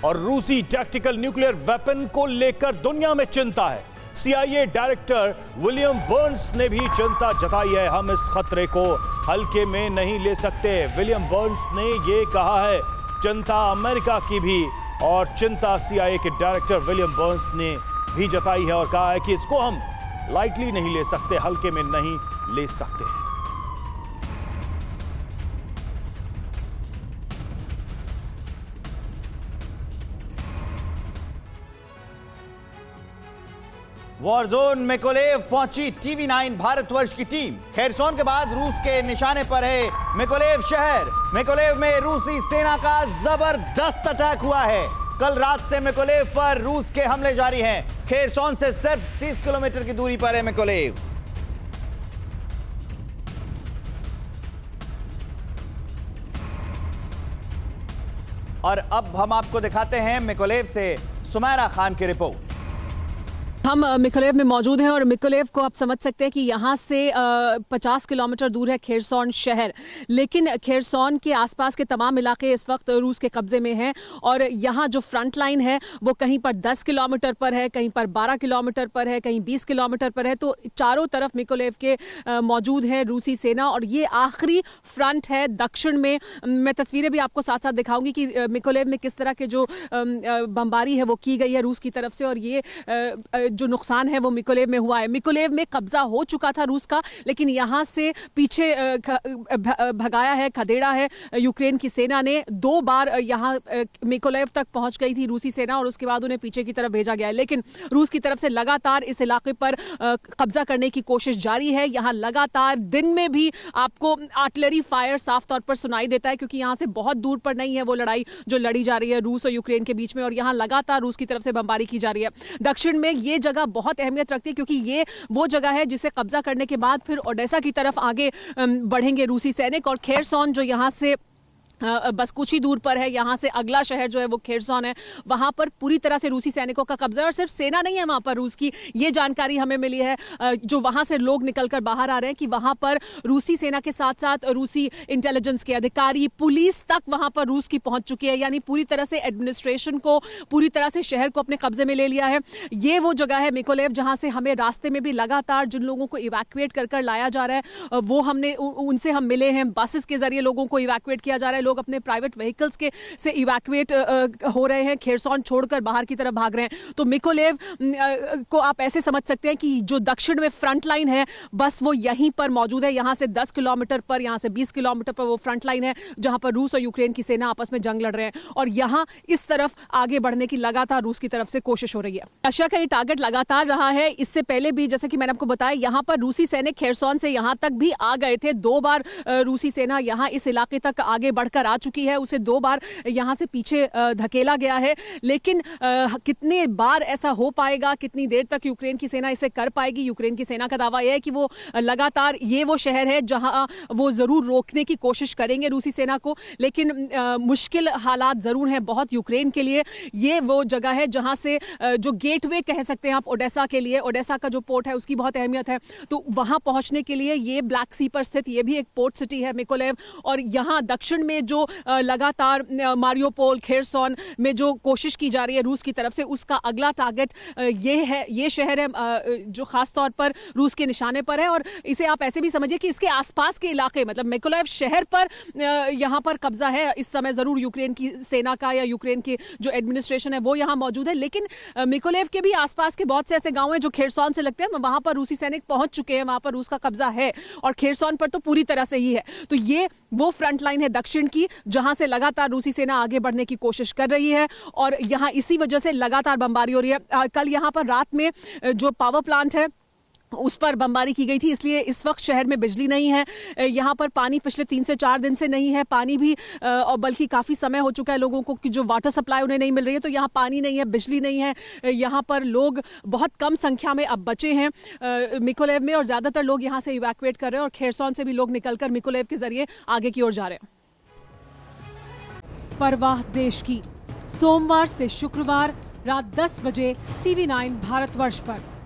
और रूसी tactical nuclear weapon को लेकर दुनिया में चिंता है। CIA डायरेक्टर विलियम बर्न्स ने भी चिंता जताई है। हम इस खतरे को हल्के में नहीं ले सकते। विलियम बर्न्स ने यह कहा है। चिंता अमेरिका की भी और चिंता CIA के डायरेक्टर विलियम बर्न्स ने भी जताई है और कहा है कि इसको हम लाइटली नहीं ले सकते, हल्के में नहीं ले सकते। वॉरजोन मिकोलेव पहुंची TV9 भारतवर्ष की टीम। खेरसोन के बाद रूस के निशाने पर है मिकोलेव शहर। मिकोलेव में रूसी सेना का जबरदस्त अटैक हुआ है। कल रात से मिकोलेव पर रूस के हमले जारी हैं। खेरसोन से सिर्फ 30 किलोमीटर की दूरी पर है मिकोलेव। और अब हम आपको दिखाते हैं मिकोलेव से सुमैरा खान की रिपोर्ट। हम मिकोलेव में मौजूद हैं और मिकोलेव को आप समझ सकते हैं कि यहाँ से 50 किलोमीटर दूर है खेरसोन शहर, लेकिन खेरसोन के आसपास के तमाम इलाके इस वक्त रूस के कब्जे में हैं और यहाँ जो फ्रंट लाइन है वो कहीं पर 10 किलोमीटर पर है, कहीं पर 12 किलोमीटर पर है, कहीं 20 किलोमीटर पर है। तो चारों तरफ मिकोलेव के मौजूद है रूसी सेना और ये आखिरी फ्रंट है दक्षिण में। मैं तस्वीरें भी आपको साथ साथ दिखाऊंगी कि मिकोलेव में किस तरह के जो बमबारी है वो की गई है रूस की तरफ से और ये जो नुकसान है वो मिकोलेव में हुआ है। मिकोलेव में कब्जा हो चुका था रूस का, लेकिन यहां से पीछे भगाया है, खदेड़ा है यूक्रेन की सेना ने। 2 बार यहां मिकोलेव तक पहुंच गई थी रूसी सेना और उसके बाद उन्हें पीछे की तरफ भेजा गया है, लेकिन रूस की तरफ से लगातार इस इलाके पर कब्जा करने की कोशिश जारी है। यहां लगातार दिन में भी आपको आर्टिलरी फायर साफ तौर पर सुनाई देता है, क्योंकि यहां से बहुत दूर पर नहीं है वो लड़ाई जो लड़ी जा रही है रूस और यूक्रेन के बीच में, और यहां लगातार रूस की तरफ से बमबारी की जा रही है। दक्षिण में ये जगह बहुत अहमियत रखती है, क्योंकि ये वो जगह है जिसे कब्जा करने के बाद फिर ओडेसा की तरफ आगे बढ़ेंगे रूसी सैनिक। और खेरसोन जो यहां से बस कुछ ही दूर पर है, यहां से अगला शहर जो है वो खेरसोन है, वहां पर पूरी तरह से रूसी सैनिकों का कब्जा है। और सिर्फ सेना नहीं है वहां पर रूस की, ये जानकारी हमें मिली है जो वहां से लोग निकलकर बाहर आ रहे हैं कि वहां पर रूसी सेना के साथ साथ रूसी इंटेलिजेंस के अधिकारी, पुलिस तक वहां पर रूस की पहुंच चुकी है। यानी पूरी तरह से एडमिनिस्ट्रेशन को, पूरी तरह से शहर को अपने कब्जे में ले लिया है। ये वो जगह है मिकोलेव जहां से हमें रास्ते में भी लगातार जिन लोगों को इवैक्यूएट कर लाया जा रहा है वो उनसे हम मिले हैं। बसेस के जरिए लोगों को इवैक्यूएट किया जा रहा है, लोग अपने प्राइवेट व्हीकल्स के से इवैक्यूएट हो रहे हैं, खेरसोन छोड़कर बाहर की तरफ भाग रहे हैं। तो मिकोलेव को आप ऐसे समझ सकते हैं कि जो दक्षिण में फ्रंट लाइन है बस वो यहीं पर मौजूद है। यहां से 10 किलोमीटर पर, यहां से 20 किलोमीटर पर वो फ्रंट लाइन है जहां पर रूस और यूक्रेन की सेना आपस में जंग लड़ रहे हैं और यहां इस तरफ आगे बढ़ने की लगातार रूस की तरफ से कोशिश हो रही है। रशिया का ये टारगेट लगातार रहा है। इससे पहले भी जैसे कि मैंने आपको बताया, यहां पर रूसी सैनिक खेरसोन से यहां तक भी आ गए थे। 2 बार रूसी सेना यहां इस इलाके तक आगे बढ़कर आ चुकी है, उसे 2 बार यहां से पीछे धकेला गया है। लेकिन कितने बार ऐसा हो पाएगा, कितनी देर तक यूक्रेन की सेना इसे कर पाएगी? यूक्रेन की सेना का दावा यह है कि वो लगातार, ये वो शहर है जहां वो जरूर रोकने की कोशिश करेंगे रूसी सेना को, लेकिन मुश्किल हालात जरूर हैं बहुत यूक्रेन के लिए। ये वो जगह है जहां से जो गेटवे कह सकते हैं आप ओडेसा के लिए, ओडेसा का जो पोर्ट है उसकी बहुत अहमियत है। तो वहां पहुंचने के लिए ये ब्लैक सी पर स्थित ये भी एक पोर्ट सिटी है मिकोलेव। और यहां दक्षिण में जो लगातार मारियोपोल, खेरसोन में जो कोशिश की जा रही है रूस की तरफ से, उसका अगला टारगेट ये है, ये शहर है जो खास तौर पर रूस के निशाने पर है। और इसे आप ऐसे भी समझिए कि इसके आसपास के इलाके, मतलब मिकोलेव शहर पर यहां पर कब्जा है इस समय जरूर यूक्रेन की सेना का, या यूक्रेन की जो एडमिनिस्ट्रेशन है वो यहां मौजूद है। लेकिन मिकोलेव के भी आसपास के बहुत से ऐसे गांव हैं जो खेरसोन से लगते हैं, वहां पर रूसी सैनिक पहुंच चुके हैं, वहां पर रूस का कब्जा है और खेरसोन पर तो पूरी तरह से ही है। तो ये वो फ्रंट लाइन है दक्षिण की जहां से लगातार रूसी सेना आगे बढ़ने की कोशिश कर रही है और यहां इसी वजह से लगातार बमबारी हो रही है। कल यहां पर रात में जो पावर प्लांट है उस पर बमबारी की गई थी, इसलिए इस वक्त शहर में बिजली नहीं है। यहाँ पर पानी पिछले 3 से 4 दिन से नहीं है, पानी भी, और बल्कि काफ़ी समय हो चुका है लोगों को कि जो वाटर सप्लाई उन्हें नहीं मिल रही है। तो यहाँ पानी नहीं है, बिजली नहीं है। यहाँ पर लोग बहुत कम संख्या में अब बचे हैं मिकोलेव में और ज़्यादातर लोग यहाँ से इवैक्यूएट कर रहे हैं और खेरसोन से भी लोग निकलकर मिकोलेव के जरिए आगे की ओर जा रहे हैं। परवाह देश की, सोमवार से शुक्रवार रात 10 बजे TV9 भारतवर्ष पर।